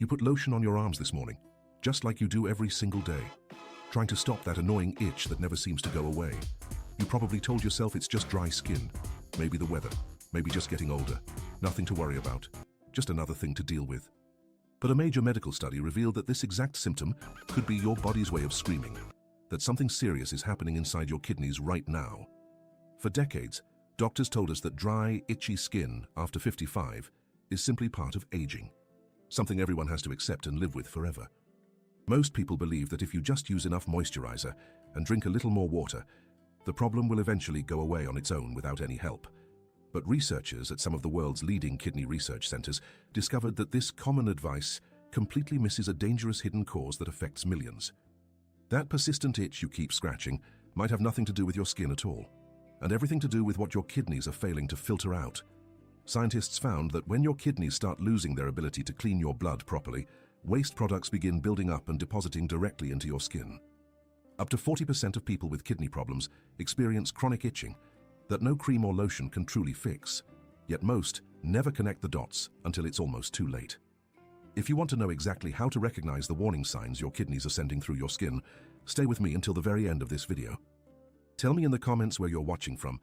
You put lotion on your arms this morning, just like you do every single day, trying to stop that annoying itch that never seems to go away. You probably told yourself it's just dry skin, maybe the weather, maybe just getting older, nothing to worry about, just another thing to deal with. But a major medical study revealed that this exact symptom could be your body's way of screaming, that something serious is happening inside your kidneys right now. For decades, doctors told us that dry, itchy skin after 55 is simply part of aging, something everyone has to accept and live with forever. Most people believe that if you just use enough moisturizer and drink a little more water, the problem will eventually go away on its own without any help. But researchers at some of the world's leading kidney research centers discovered that this common advice completely misses a dangerous hidden cause that affects millions. That persistent itch you keep scratching might have nothing to do with your skin at all, and everything to do with what your kidneys are failing to filter out. Scientists found that when your kidneys start losing their ability to clean your blood properly, waste products begin building up and depositing directly into your skin. Up to 40% of people with kidney problems experience chronic itching that no cream or lotion can truly fix, yet most never connect the dots until it's almost too late. If you want to know exactly how to recognize the warning signs your kidneys are sending through your skin, stay with me until the very end of this video. Tell me in the comments where you're watching from.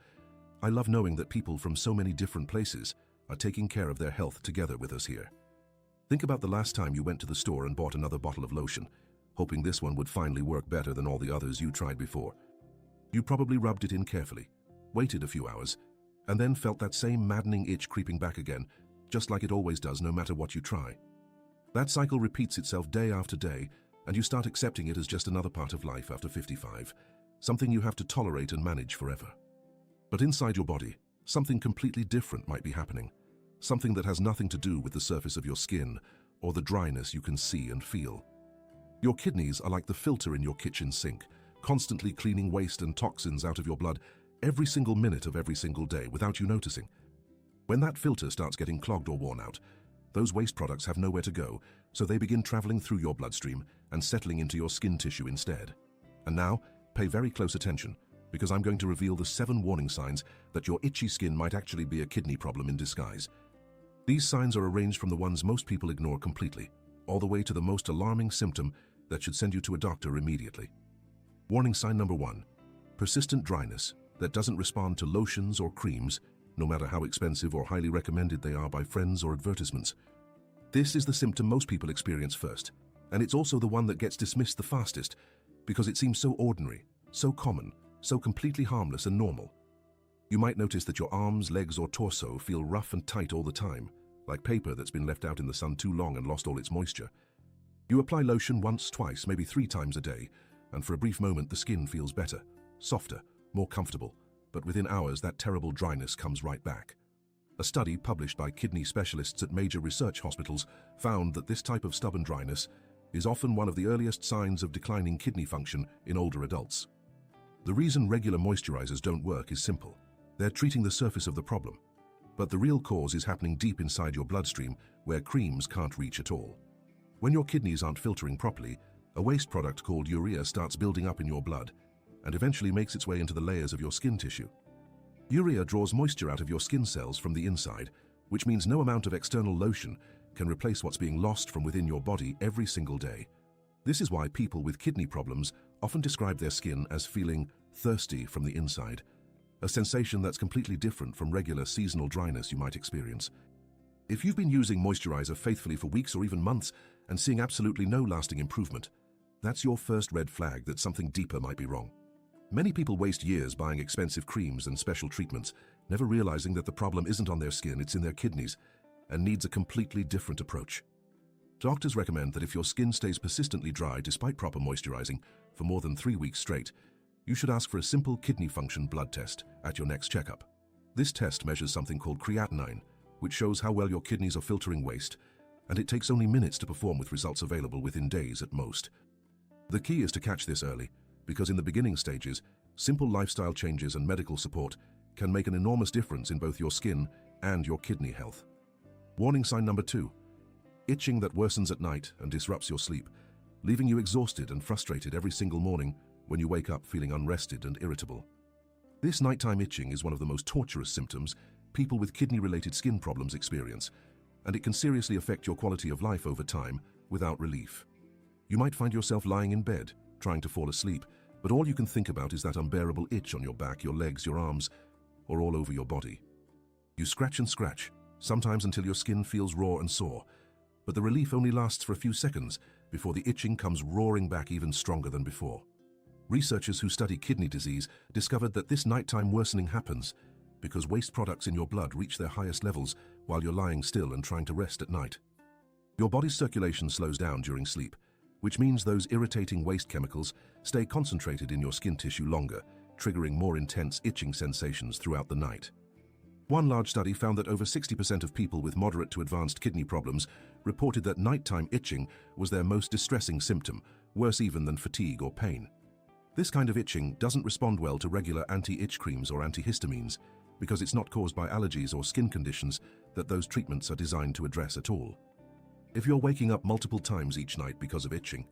I love knowing that people from so many different places are taking care of their health together with us here. Think about the last time you went to the store and bought another bottle of lotion, hoping this one would finally work better than all the others you tried before. You probably rubbed it in carefully, waited a few hours, and then felt that same maddening itch creeping back again, just like it always does no matter what you try. That cycle repeats itself day after day, and you start accepting it as just another part of life after 55, something you have to tolerate and manage forever. But inside your body, something completely different might be happening, something that has nothing to do with the surface of your skin or the dryness you can see and feel. Your kidneys are like the filter in your kitchen sink, constantly cleaning waste and toxins out of your blood every single minute of every single day without you noticing. When that filter starts getting clogged or worn out, those waste products have nowhere to go, so they begin traveling through your bloodstream and settling into your skin tissue instead. And now, pay very close attention, because I'm going to reveal the 7 warning signs that your itchy skin might actually be a kidney problem in disguise. These signs are arranged from the ones most people ignore completely, all the way to the most alarming symptom that should send you to a doctor immediately. Warning sign number 1. Persistent dryness that doesn't respond to lotions or creams, no matter how expensive or highly recommended they are by friends or advertisements. This is the symptom most people experience first, and it's also the one that gets dismissed the fastest because it seems so ordinary, so common, so completely harmless and normal. You might notice that your arms, legs, or torso feel rough and tight all the time, like paper that's been left out in the sun too long and lost all its moisture. You apply lotion once, twice, maybe 3 times a day, and for a brief moment the skin feels better, softer, more comfortable, but within hours that terrible dryness comes right back. A study published by kidney specialists at major research hospitals found that this type of stubborn dryness is often one of the earliest signs of declining kidney function in older adults. The reason regular moisturizers don't work is simple. They're treating the surface of the problem. But the real cause is happening deep inside your bloodstream, where creams can't reach at all. When your kidneys aren't filtering properly, a waste product called urea starts building up in your blood and eventually makes its way into the layers of your skin tissue. Urea draws moisture out of your skin cells from the inside, which means no amount of external lotion can replace what's being lost from within your body every single day. This is why people with kidney problems often describe their skin as feeling thirsty from the inside, a sensation that's completely different from regular seasonal dryness you might experience. If you've been using moisturizer faithfully for weeks or even months and seeing absolutely no lasting improvement, that's your first red flag that something deeper might be wrong. Many people waste years buying expensive creams and special treatments, never realizing that the problem isn't on their skin, it's in their kidneys, and needs a completely different approach. Doctors recommend that if your skin stays persistently dry despite proper moisturizing for more than 3 weeks straight, you should ask for a simple kidney function blood test at your next checkup. This test measures something called creatinine, which shows how well your kidneys are filtering waste, and it takes only minutes to perform with results available within days at most. The key is to catch this early, because in the beginning stages, simple lifestyle changes and medical support can make an enormous difference in both your skin and your kidney health. Warning sign number 2. Itching that worsens at night and disrupts your sleep, leaving you exhausted and frustrated every single morning when you wake up feeling unrested and irritable. This nighttime itching is one of the most torturous symptoms people with kidney-related skin problems experience, and it can seriously affect your quality of life over time without relief. You might find yourself lying in bed, trying to fall asleep, but all you can think about is that unbearable itch on your back, your legs, your arms, or all over your body. You scratch and scratch, sometimes until your skin feels raw and sore, but the relief only lasts for a few seconds before the itching comes roaring back even stronger than before. Researchers who study kidney disease discovered that this nighttime worsening happens because waste products in your blood reach their highest levels while you're lying still and trying to rest at night. Your body's circulation slows down during sleep, which means those irritating waste chemicals stay concentrated in your skin tissue longer, triggering more intense itching sensations throughout the night. One large study found that over 60% of people with moderate to advanced kidney problems reported that nighttime itching was their most distressing symptom, worse even than fatigue or pain. This kind of itching doesn't respond well to regular anti-itch creams or antihistamines because it's not caused by allergies or skin conditions that those treatments are designed to address at all. If you're waking up multiple times each night because of itching,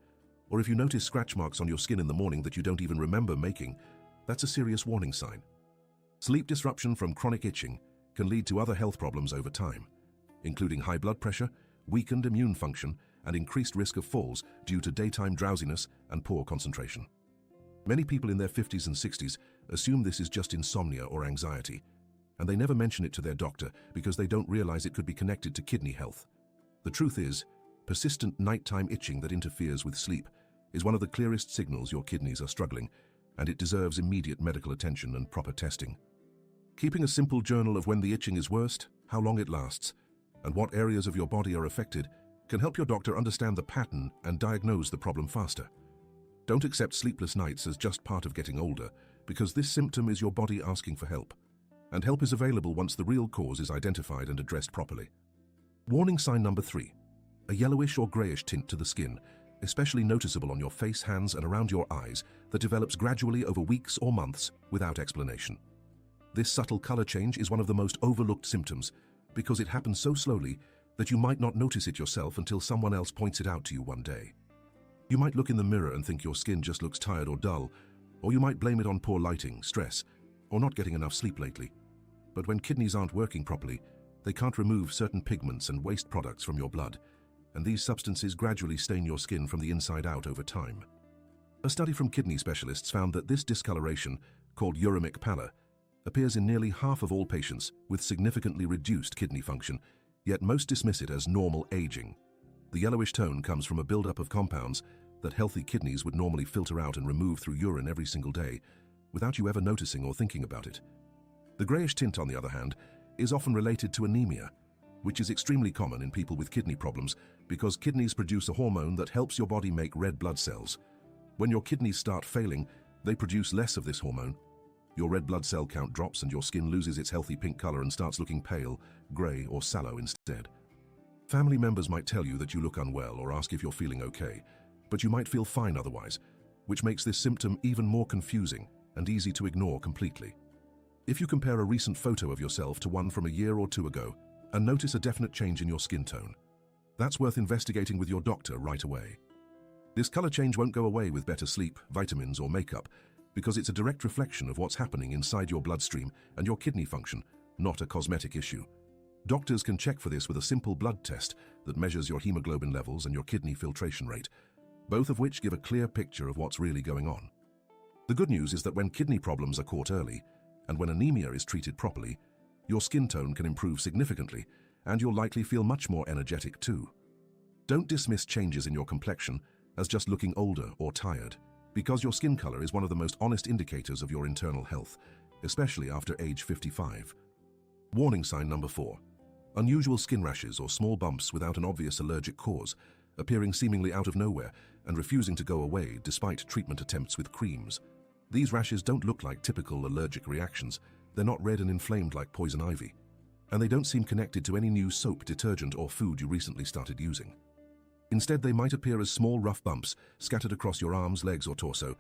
or if you notice scratch marks on your skin in the morning that you don't even remember making, that's a serious warning sign. Sleep disruption from chronic itching can lead to other health problems over time, including high blood pressure, weakened immune function, and increased risk of falls due to daytime drowsiness and poor concentration. Many people in their 50s and 60s assume this is just insomnia or anxiety, and they never mention it to their doctor because they don't realize it could be connected to kidney health. The truth is, persistent nighttime itching that interferes with sleep is one of the clearest signals your kidneys are struggling, and it deserves immediate medical attention and proper testing. Keeping a simple journal of when the itching is worst, how long it lasts, and what areas of your body are affected can help your doctor understand the pattern and diagnose the problem faster. Don't accept sleepless nights as just part of getting older, because this symptom is your body asking for help, and help is available once the real cause is identified and addressed properly. Warning sign number 3. A yellowish or grayish tint to the skin, especially noticeable on your face, hands, and around your eyes, that develops gradually over weeks or months without explanation. This subtle color change is one of the most overlooked symptoms because it happens so slowly that you might not notice it yourself until someone else points it out to you one day. You might look in the mirror and think your skin just looks tired or dull, or you might blame it on poor lighting, stress, or not getting enough sleep lately. But when kidneys aren't working properly, they can't remove certain pigments and waste products from your blood, and these substances gradually stain your skin from the inside out over time. A study from kidney specialists found that this discoloration, called uremic pallor, appears in nearly half of all patients with significantly reduced kidney function, yet most dismiss it as normal aging. The yellowish tone comes from a buildup of compounds that healthy kidneys would normally filter out and remove through urine every single day, without you ever noticing or thinking about it. The grayish tint, on the other hand, is often related to anemia, which is extremely common in people with kidney problems because kidneys produce a hormone that helps your body make red blood cells. When your kidneys start failing, they produce less of this hormone. Your red blood cell count drops and your skin loses its healthy pink color and starts looking pale, gray, or sallow instead. Family members might tell you that you look unwell or ask if you're feeling okay, but you might feel fine otherwise, which makes this symptom even more confusing and easy to ignore completely. If you compare a recent photo of yourself to one from a year or two ago and notice a definite change in your skin tone, that's worth investigating with your doctor right away. This color change won't go away with better sleep, vitamins, or makeup, because it's a direct reflection of what's happening inside your bloodstream and your kidney function, not a cosmetic issue. Doctors can check for this with a simple blood test that measures your hemoglobin levels and your kidney filtration rate, both of which give a clear picture of what's really going on. The good news is that when kidney problems are caught early, and when anemia is treated properly, your skin tone can improve significantly, and you'll likely feel much more energetic too. Don't dismiss changes in your complexion as just looking older or tired, because your skin color is one of the most honest indicators of your internal health, especially after age 55. Warning sign number 4. Unusual skin rashes or small bumps without an obvious allergic cause, appearing seemingly out of nowhere and refusing to go away despite treatment attempts with creams. These rashes don't look like typical allergic reactions. They're not red and inflamed like poison ivy, and they don't seem connected to any new soap, detergent, or food you recently started using. Instead, they might appear as small rough bumps scattered across your arms, legs, or torso,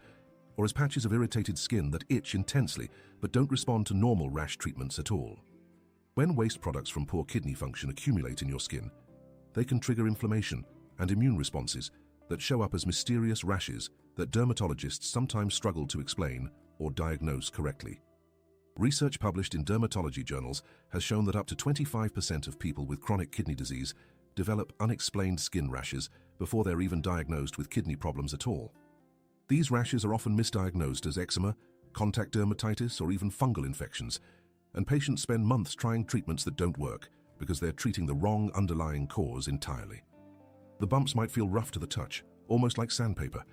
or as patches of irritated skin that itch intensely but don't respond to normal rash treatments at all. When waste products from poor kidney function accumulate in your skin, they can trigger inflammation and immune responses that show up as mysterious rashes that dermatologists sometimes struggle to explain or diagnose correctly. Research published in dermatology journals has shown that up to 25% of people with chronic kidney disease develop unexplained skin rashes before they're even diagnosed with kidney problems at all. These rashes are often misdiagnosed as eczema, contact dermatitis, or even fungal infections, and patients spend months trying treatments that don't work because they're treating the wrong underlying cause entirely. The bumps might feel rough to the touch, almost like sandpaper,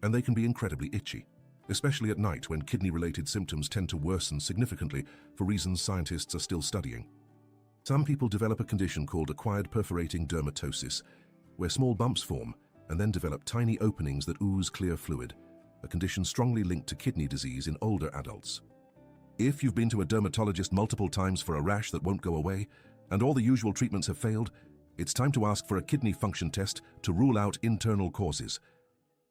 and they can be incredibly itchy, especially at night when kidney-related symptoms tend to worsen significantly for reasons scientists are still studying. Some people develop a condition called acquired perforating dermatosis, where small bumps form and then develop tiny openings that ooze clear fluid, a condition strongly linked to kidney disease in older adults. If you've been to a dermatologist multiple times for a rash that won't go away, and all the usual treatments have failed, it's time to ask for a kidney function test to rule out internal causes.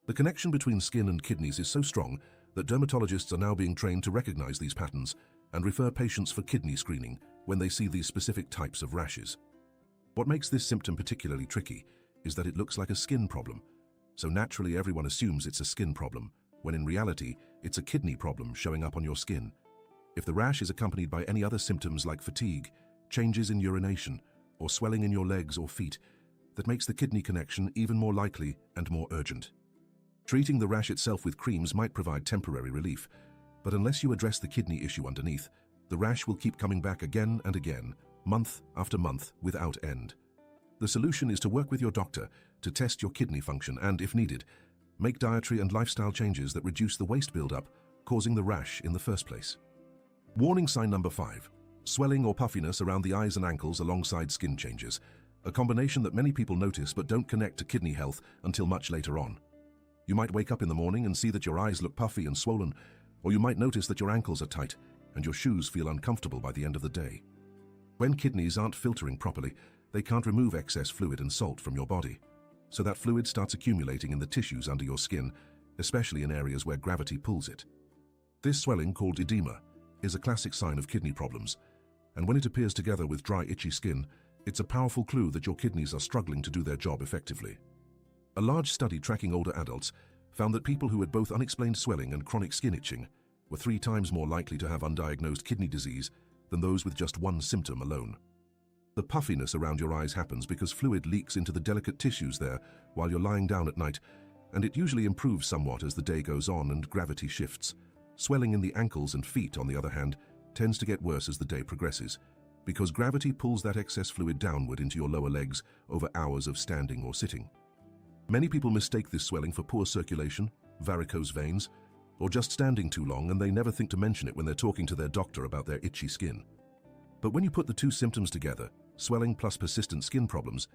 The connection between skin and kidneys is so strong that dermatologists are now being trained to recognize these patterns and refer patients for kidney screening when they see these specific types of rashes. What makes this symptom particularly tricky is that it looks like a skin problem, so naturally everyone assumes it's a skin problem, when in reality it's a kidney problem showing up on your skin. If the rash is accompanied by any other symptoms like fatigue, changes in urination, or swelling in your legs or feet, that makes the kidney connection even more likely and more urgent. Treating the rash itself with creams might provide temporary relief, but unless you address the kidney issue underneath, the rash will keep coming back again and again, month after month, without end. The solution is to work with your doctor to test your kidney function and, if needed, make dietary and lifestyle changes that reduce the waste buildup causing the rash in the first place. Warning sign number 5. Swelling or puffiness around the eyes and ankles alongside skin changes, a combination that many people notice but don't connect to kidney health until much later on. You might wake up in the morning and see that your eyes look puffy and swollen, or you might notice that your ankles are tight and your shoes feel uncomfortable by the end of the day. When kidneys aren't filtering properly, they can't remove excess fluid and salt from your body, so that fluid starts accumulating in the tissues under your skin, especially in areas where gravity pulls it. This swelling, called edema, is a classic sign of kidney problems, and when it appears together with dry, itchy skin, it's a powerful clue that your kidneys are struggling to do their job effectively. A large study tracking older adults found that people who had both unexplained swelling and chronic skin itching were 3 times more likely to have undiagnosed kidney disease than those with just one symptom alone. The puffiness around your eyes happens because fluid leaks into the delicate tissues there while you're lying down at night, and it usually improves somewhat as the day goes on and gravity shifts. Swelling in the ankles and feet, on the other hand, tends to get worse as the day progresses, because gravity pulls that excess fluid downward into your lower legs over hours of standing or sitting. Many people mistake this swelling for poor circulation, varicose veins, or just standing too long, and they never think to mention it when they're talking to their doctor about their itchy skin. But when you put the 2 symptoms together, swelling plus persistent skin problems,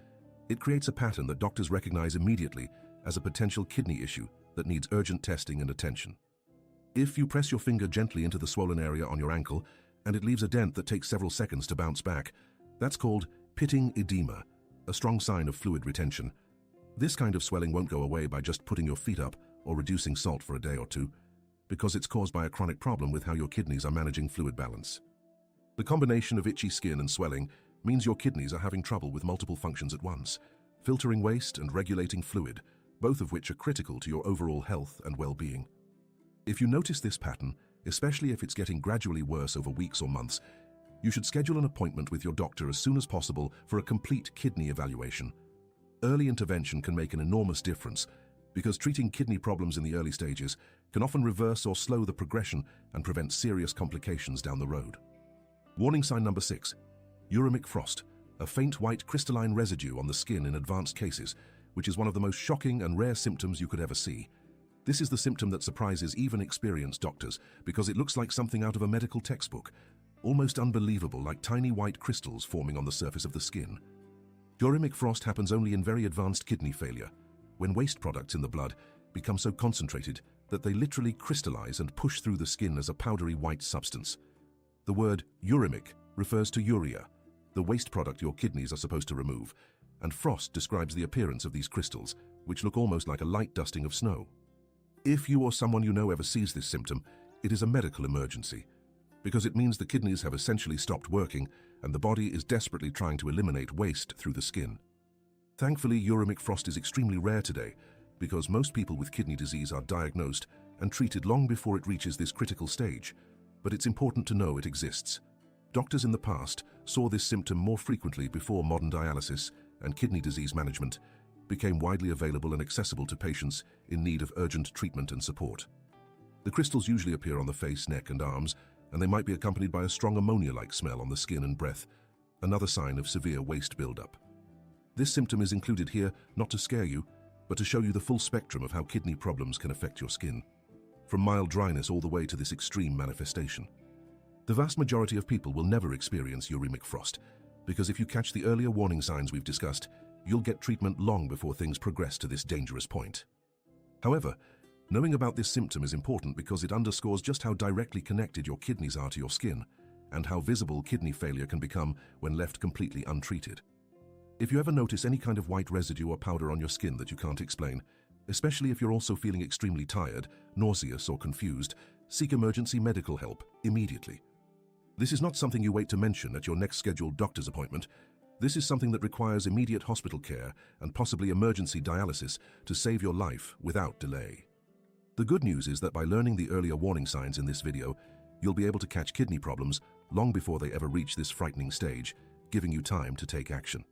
it creates a pattern that doctors recognize immediately as a potential kidney issue that needs urgent testing and attention. If you press your finger gently into the swollen area on your ankle and it leaves a dent that takes several seconds to bounce back, that's called pitting edema, a strong sign of fluid retention. This kind of swelling won't go away by just putting your feet up or reducing salt for a day or two, because it's caused by a chronic problem with how your kidneys are managing fluid balance. The combination of itchy skin and swelling means your kidneys are having trouble with multiple functions at once, filtering waste and regulating fluid, both of which are critical to your overall health and well-being. If you notice this pattern, especially if it's getting gradually worse over weeks or months, you should schedule an appointment with your doctor as soon as possible for a complete kidney evaluation. Early intervention can make an enormous difference, because treating kidney problems in the early stages can often reverse or slow the progression and prevent serious complications down the road. Warning sign number 6. Uremic frost, a faint white crystalline residue on the skin in advanced cases, which is one of the most shocking and rare symptoms you could ever see. This is the symptom that surprises even experienced doctors because it looks like something out of a medical textbook, almost unbelievable, like tiny white crystals forming on the surface of the skin. Uremic frost happens only in very advanced kidney failure, when waste products in the blood become so concentrated that they literally crystallize and push through the skin as a powdery white substance. The word uremic refers to urea, the waste product your kidneys are supposed to remove, and frost describes the appearance of these crystals, which look almost like a light dusting of snow. If you or someone you know ever sees this symptom, it is a medical emergency, because it means the kidneys have essentially stopped working and the body is desperately trying to eliminate waste through the skin. Thankfully, uremic frost is extremely rare today, because most people with kidney disease are diagnosed and treated long before it reaches this critical stage, but it's important to know it exists. Doctors in the past saw this symptom more frequently before modern dialysis and kidney disease management became widely available and accessible to patients in need of urgent treatment and support. The crystals usually appear on the face, neck, and arms, and they might be accompanied by a strong ammonia-like smell on the skin and breath, another sign of severe waste buildup. This symptom is included here not to scare you, but to show you the full spectrum of how kidney problems can affect your skin, from mild dryness all the way to this extreme manifestation. The vast majority of people will never experience uremic frost, because if you catch the earlier warning signs we've discussed, you'll get treatment long before things progress to this dangerous point. However, knowing about this symptom is important because it underscores just how directly connected your kidneys are to your skin, and how visible kidney failure can become when left completely untreated. If you ever notice any kind of white residue or powder on your skin that you can't explain, especially if you're also feeling extremely tired, nauseous, or confused, seek emergency medical help immediately. This is not something you wait to mention at your next scheduled doctor's appointment. This is something that requires immediate hospital care and possibly emergency dialysis to save your life without delay. The good news is that by learning the earlier warning signs in this video, you'll be able to catch kidney problems long before they ever reach this frightening stage, giving you time to take action.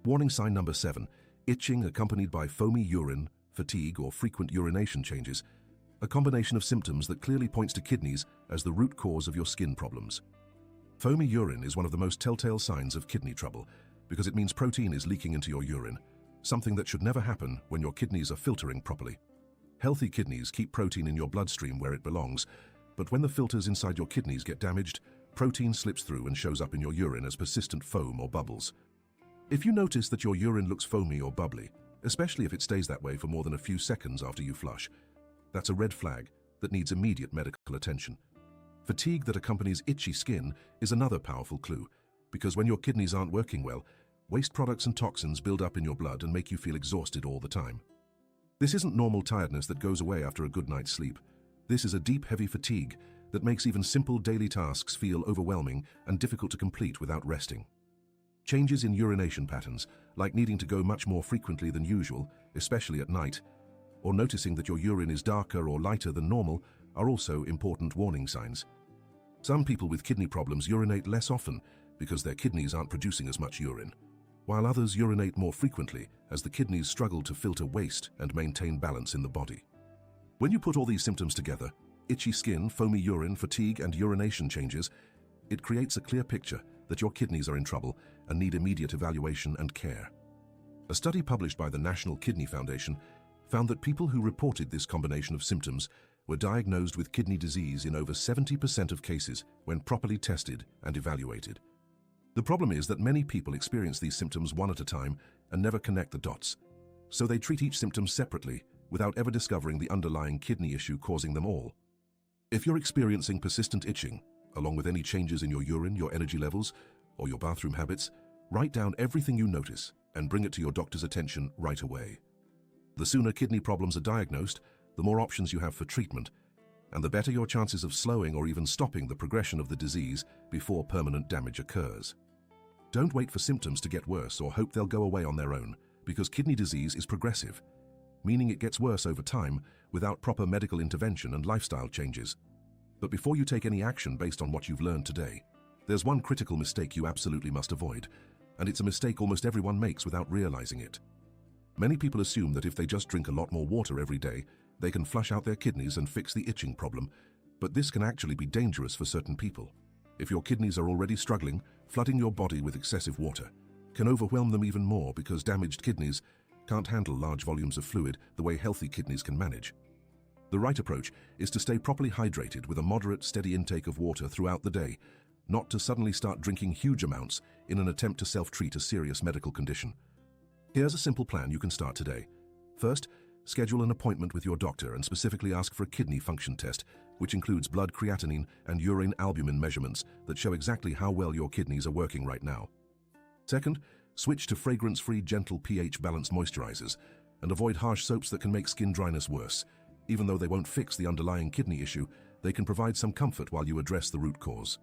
Warning sign number 7, itching accompanied by foamy urine, fatigue, or frequent urination changes, a combination of symptoms that clearly points to kidneys as the root cause of your skin problems. Foamy urine is one of the most telltale signs of kidney trouble because it means protein is leaking into your urine, something that should never happen when your kidneys are filtering properly. Healthy kidneys keep protein in your bloodstream where it belongs, but when the filters inside your kidneys get damaged, protein slips through and shows up in your urine as persistent foam or bubbles. If you notice that your urine looks foamy or bubbly, especially if it stays that way for more than a few seconds after you flush, that's a red flag that needs immediate medical attention. Fatigue that accompanies itchy skin is another powerful clue, because when your kidneys aren't working well, waste products and toxins build up in your blood and make you feel exhausted all the time. This isn't normal tiredness that goes away after a good night's sleep. This is a deep, heavy fatigue that makes even simple daily tasks feel overwhelming and difficult to complete without resting. Changes in urination patterns, like needing to go much more frequently than usual, especially at night, or noticing that your urine is darker or lighter than normal, are also important warning signs. Some people with kidney problems urinate less often because their kidneys aren't producing as much urine, while others urinate more frequently as the kidneys struggle to filter waste and maintain balance in the body. When you put all these symptoms together, itchy skin, foamy urine, fatigue, and urination changes, it creates a clear picture that your kidneys are in trouble and need immediate evaluation and care. A study published by the National Kidney Foundation found that people who reported this combination of symptoms were diagnosed with kidney disease in over 70% of cases when properly tested and evaluated. The problem is that many people experience these symptoms one at a time and never connect the dots, so they treat each symptom separately without ever discovering the underlying kidney issue causing them all. If you're experiencing persistent itching, along with any changes in your urine, your energy levels, or your bathroom habits, write down everything you notice and bring it to your doctor's attention right away. The sooner kidney problems are diagnosed, the more options you have for treatment, and the better your chances of slowing or even stopping the progression of the disease before permanent damage occurs. Don't wait for symptoms to get worse or hope they'll go away on their own, because kidney disease is progressive, meaning it gets worse over time without proper medical intervention and lifestyle changes. But before you take any action based on what you've learned today, there's one critical mistake you absolutely must avoid, and it's a mistake almost everyone makes without realizing it. Many people assume that if they just drink a lot more water every day, they can flush out their kidneys and fix the itching problem, but this can actually be dangerous for certain people. If your kidneys are already struggling, flooding your body with excessive water can overwhelm them even more because damaged kidneys can't handle large volumes of fluid the way healthy kidneys can manage. The right approach is to stay properly hydrated with a moderate, steady intake of water throughout the day, not to suddenly start drinking huge amounts in an attempt to self-treat a serious medical condition. Here's a simple plan you can start today. First, schedule an appointment with your doctor and specifically ask for a kidney function test, which includes blood creatinine and urine albumin measurements that show exactly how well your kidneys are working right now. Second, switch to fragrance-free, gentle pH-balanced moisturizers and avoid harsh soaps that can make skin dryness worse. Even though they won't fix the underlying kidney issue, they can provide some comfort while you address the root cause.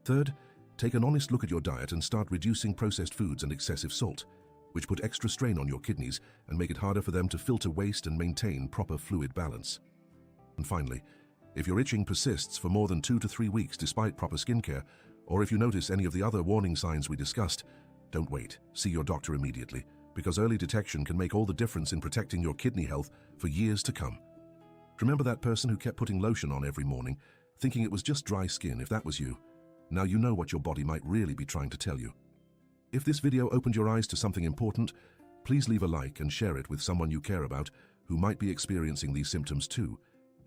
Third, take an honest look at your diet and start reducing processed foods and excessive salt, which put extra strain on your kidneys and make it harder for them to filter waste and maintain proper fluid balance. And finally, If your itching persists for more than 2 to 3 weeks despite proper skincare, or if you notice any of the other warning signs we discussed, don't wait. See your doctor immediately, because early detection can make all the difference in protecting your kidney health for years to come. Remember that person who kept putting lotion on every morning, thinking it was just dry skin? If that was you, now you know what your body might really be trying to tell you. If this video opened your eyes to something important, please leave a like and share it with someone you care about who might be experiencing these symptoms too.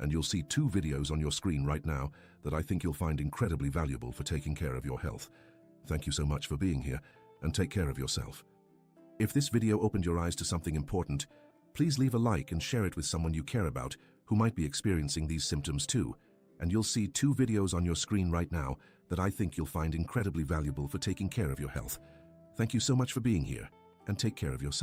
And you'll see 2 videos on your screen right now that I think you'll find incredibly valuable for taking care of your health. Thank you so much for being here, and take care of yourself. If this video opened your eyes to something important, please leave a like and share it with someone you care about who might be experiencing these symptoms too. And you'll see 2 videos on your screen right now that I think you'll find incredibly valuable for taking care of your health. Thank you so much for being here, and take care of yourself.